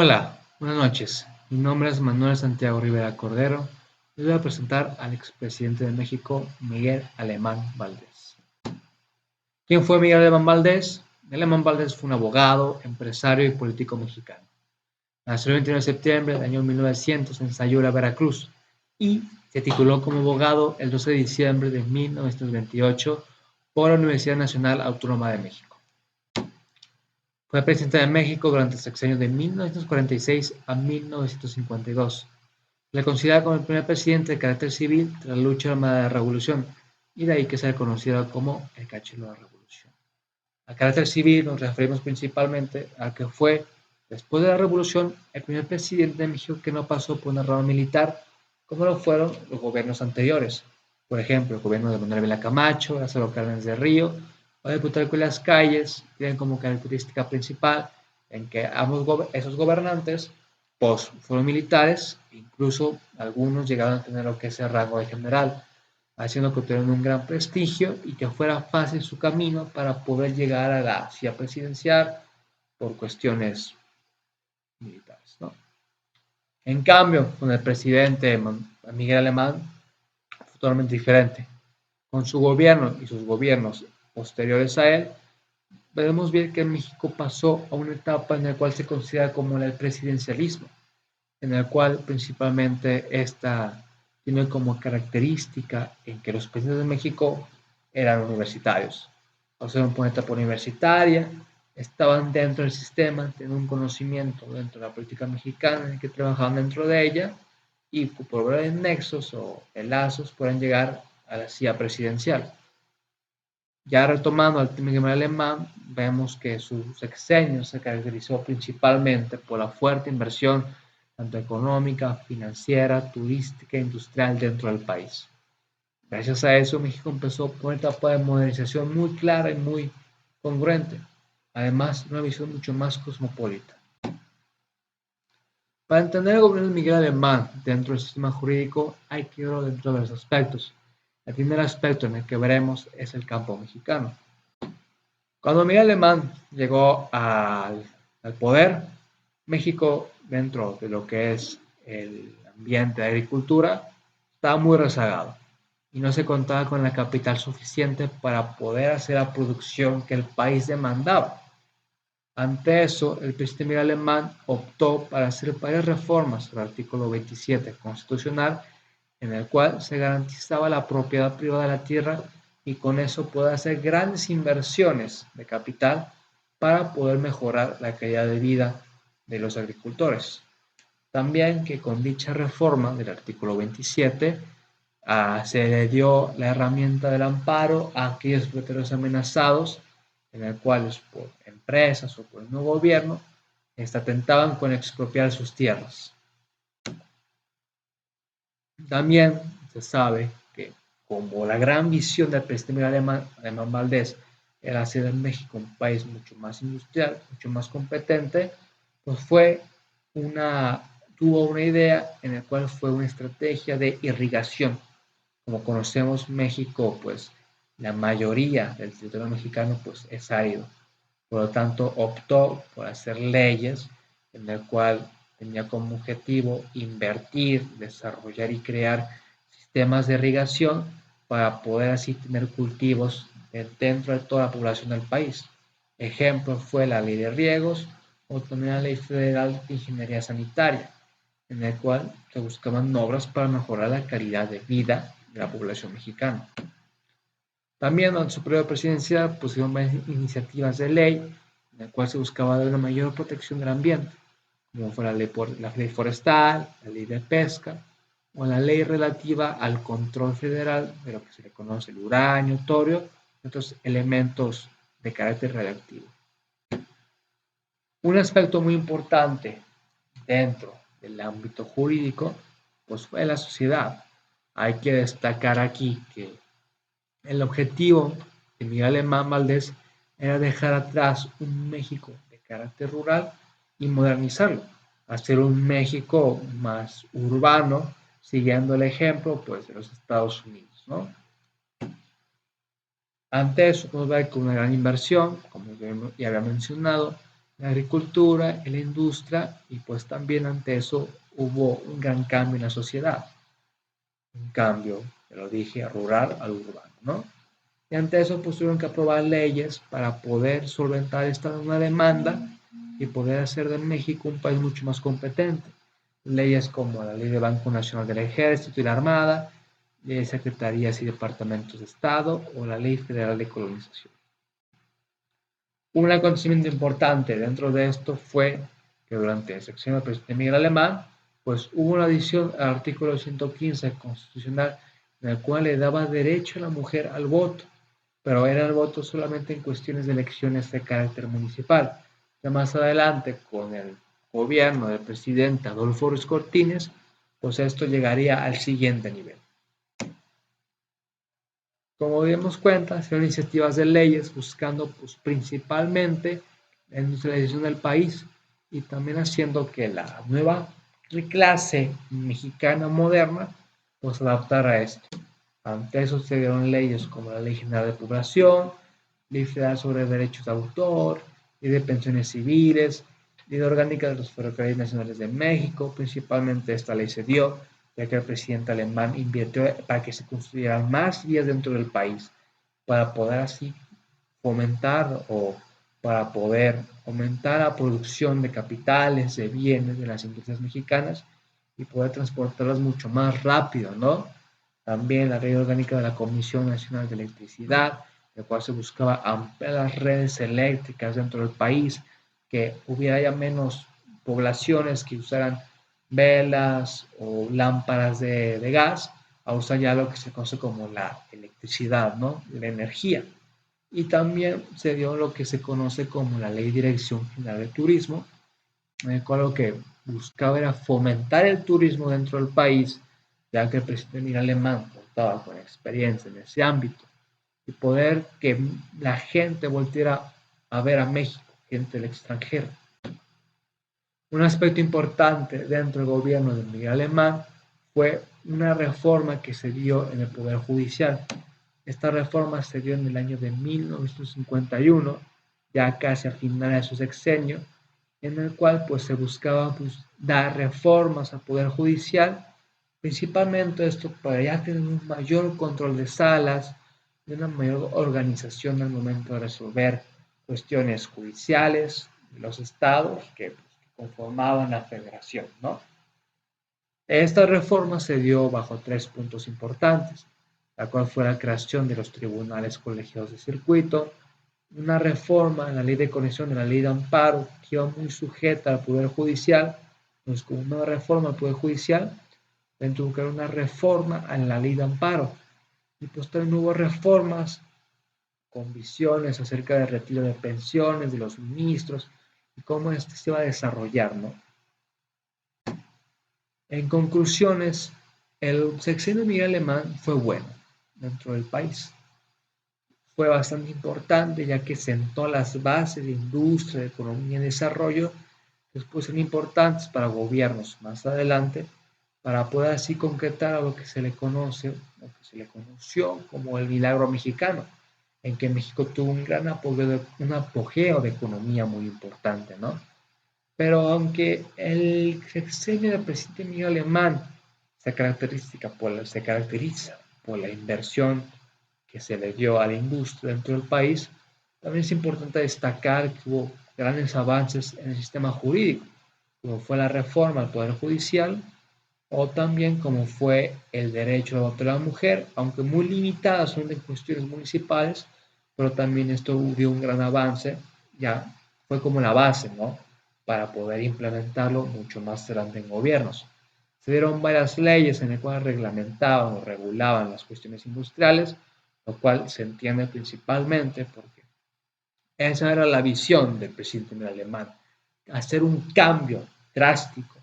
Hola, buenas noches. Mi nombre es Manuel Santiago Rivera Cordero. Les voy a presentar al expresidente de México, Miguel Alemán Valdés. ¿Quién fue Miguel Alemán Valdés? Miguel Alemán Valdés fue un abogado, empresario y político mexicano. Nació el 29 de septiembre del año 1900 en Sayula, Veracruz, y se tituló como abogado el 12 de diciembre de 1928 por la Universidad Nacional Autónoma de México. Fue presidente de México durante el sexenio de 1946 a 1952. Se le considera como el primer presidente de carácter civil tras la lucha armada de la Revolución, y de ahí que sea conocido como el Cacho de la Revolución. A carácter civil nos referimos principalmente a que fue, después de la Revolución, el primer presidente de México que no pasó por una rama militar, como lo fueron los gobiernos anteriores. Por ejemplo, el gobierno de Manuel Vela Camacho, Lázaro Cárdenas de Río, o de Plutarco Las Calles, tienen como característica principal en que esos gobernantes pues, fueron militares, incluso algunos llegaron a tener lo que es el rango de general, haciendo que tuvieran un gran prestigio y que fuera fácil su camino para poder llegar a la silla presidencial por cuestiones militares, ¿no? En cambio, con el presidente Miguel Alemán fue totalmente diferente. Con su gobierno y sus gobiernos posteriores a él, podemos ver que México pasó a una etapa en la cual se considera como el presidencialismo, en el cual principalmente esta tiene como característica en que los presidentes de México eran universitarios, o sea, una etapa universitaria, estaban dentro del sistema, tenían un conocimiento dentro de la política mexicana en el que trabajaban dentro de ella y por ver nexos o enlazos pueden llegar a la silla presidencial. Ya retomando al tema alemán, vemos que su sexenio se caracterizó principalmente por la fuerte inversión tanto económica, financiera, turística e industrial dentro del país. Gracias a eso, México empezó por una etapa de modernización muy clara y muy congruente. Además, una visión mucho más cosmopolita. Para entender el gobierno de Miguel Alemán dentro del sistema jurídico, hay que verlo dentro de los aspectos. El primer aspecto en el que veremos es el campo mexicano. Cuando Miguel Alemán llegó al poder, México, dentro de lo que es el ambiente de agricultura, estaba muy rezagado y no se contaba con la capital suficiente para poder hacer la producción que el país demandaba. Ante eso, el presidente Miguel Alemán optó para hacer varias reformas al artículo 27 constitucional, en el cual se garantizaba la propiedad privada de la tierra y con eso poder hacer grandes inversiones de capital para poder mejorar la calidad de vida de los agricultores. También que con dicha reforma del artículo 27 se le dio la herramienta del amparo a aquellos propietarios amenazados, en el cual por empresas o por el nuevo gobierno atentaban con expropiar sus tierras. También se sabe que como la gran visión del presidente Alemán Valdés era hacer de México un país mucho más industrial, mucho más competente, pues tuvo una idea en la cual fue una estrategia de irrigación. Como conocemos México, pues la mayoría del territorio mexicano pues es árido. Por lo tanto, optó por hacer leyes en el cual tenía como objetivo invertir, desarrollar y crear sistemas de irrigación para poder así tener cultivos dentro de toda la población del país. Ejemplo fue la ley de riegos o también la ley federal de ingeniería sanitaria, en el cual se buscaban obras para mejorar la calidad de vida de la población mexicana. También en su periodo presidencial pusieron varias iniciativas de ley en la cual se buscaba dar una mayor protección del ambiente, como fue la ley forestal, la ley de pesca o la ley relativa al control federal de lo que se le conoce el uranio, torio y otros elementos de carácter radioactivo. Un aspecto muy importante dentro del ámbito jurídico pues fue la sociedad. Hay que destacar aquí que el objetivo de Miguel Alemán Valdés era dejar atrás un México de carácter rural y modernizarlo, hacer un México más urbano, siguiendo el ejemplo pues, de los Estados Unidos, ¿no? Ante eso, podemos ver que una gran inversión, como ya había mencionado, la agricultura y la industria, y pues también ante eso hubo un gran cambio en la sociedad, un cambio, te lo dije, rural al urbano, ¿no? Y ante eso pues tuvieron que aprobar leyes para poder solventar esta nueva demanda y poder hacer de México un país mucho más competente. Leyes como la Ley de Banco Nacional del Ejército y la Armada, ley de secretarías y departamentos de Estado o la Ley Federal de Colonización. Un acontecimiento importante dentro de esto fue que durante el sexenio del presidente Miguel Alemán, pues hubo una adición al artículo 115 constitucional en el cual le daba derecho a la mujer al voto, pero era el voto solamente en cuestiones de elecciones de carácter municipal. Ya más adelante, con el gobierno del presidente Adolfo Ruiz Cortines, pues esto llegaría al siguiente nivel. Como dimos cuenta, son iniciativas de leyes buscando pues, principalmente la industrialización del país y también haciendo que la nueva clase mexicana moderna pues adaptara a esto. Ante eso se dieron leyes como la Ley General de Población, Ley Federal sobre Derechos de Autor, Ley de Pensiones Civiles, Ley Orgánica de los Ferrocarriles Nacionales de México. Principalmente esta ley se dio ya que el presidente alemán invirtió para que se construyeran más vías dentro del país, para poder así fomentar o para poder aumentar la producción de capitales, de bienes de las industrias mexicanas y poder transportarlas mucho más rápido, ¿no? También la ley orgánica de la Comisión Nacional de Electricidad, de la cual se buscaba ampliar las redes eléctricas dentro del país, que hubiera ya menos poblaciones que usaran velas o lámparas de gas, a usar ya lo que se conoce como la electricidad, ¿no? La energía. Y también se dio lo que se conoce como la Ley de Dirección General de Turismo, en el cual lo que buscaba era fomentar el turismo dentro del país, ya que el presidente Miguel Alemán contaba con experiencia en ese ámbito, y poder que la gente volviera a ver a México, gente del extranjero. Un aspecto importante dentro del gobierno de Miguel Alemán fue una reforma que se dio en el Poder Judicial. Esta reforma se dio en el año de 1951, ya casi a finales de su sexenio, en el cual pues, se buscaba pues, dar reformas al Poder Judicial, principalmente esto para ya tener un mayor control de salas y una mayor organización al momento de resolver cuestiones judiciales de los estados que conformaban la federación, ¿no? Esta reforma se dio bajo tres puntos importantes, la cual fue la creación de los tribunales colegiados de circuito, una reforma en la ley de conexión de la ley de amparo que iba muy sujeta al Poder Judicial, pues como una reforma al Poder Judicial, dentro de una reforma en la ley de amparo. Y pues también hubo reformas con visiones acerca del retiro de pensiones de los ministros y cómo esto se iba a desarrollar, ¿no? En conclusiones, el sexenio de Miguel Alemán fue bueno dentro del país. Fue bastante importante ya que sentó las bases de industria, de economía y desarrollo que después son importantes para gobiernos más adelante para poder así concretar a lo que se le conoce, lo que se le conoció como el milagro mexicano, en que México tuvo un gran un apogeo de economía muy importante, ¿no? Pero aunque el sexenio del presidente Miguel Alemán se caracteriza por la inversión que se le dio a la industria dentro del país, también es importante destacar que hubo grandes avances en el sistema jurídico, como fue la reforma al Poder Judicial o también como fue el derecho de voto de la mujer, aunque muy limitadas son de cuestiones municipales, pero también esto dio un gran avance, ya fue como la base, ¿no? Para poder implementarlo mucho más adelante en gobiernos. Se dieron varias leyes en las cuales reglamentaban o regulaban las cuestiones industriales, lo cual se entiende principalmente porque esa era la visión del presidente alemán, hacer un cambio drástico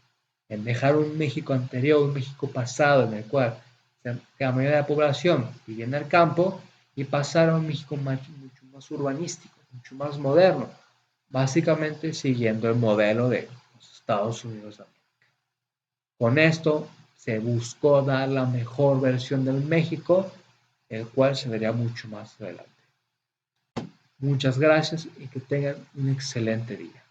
en dejar un México anterior, un México pasado en el cual la mayoría de la población vivía en el campo y pasar a un México mucho más urbanístico, mucho más moderno, básicamente siguiendo el modelo de los Estados Unidos de América. Con esto se buscó dar la mejor versión del México, el cual se vería mucho más adelante. Muchas gracias y que tengan un excelente día.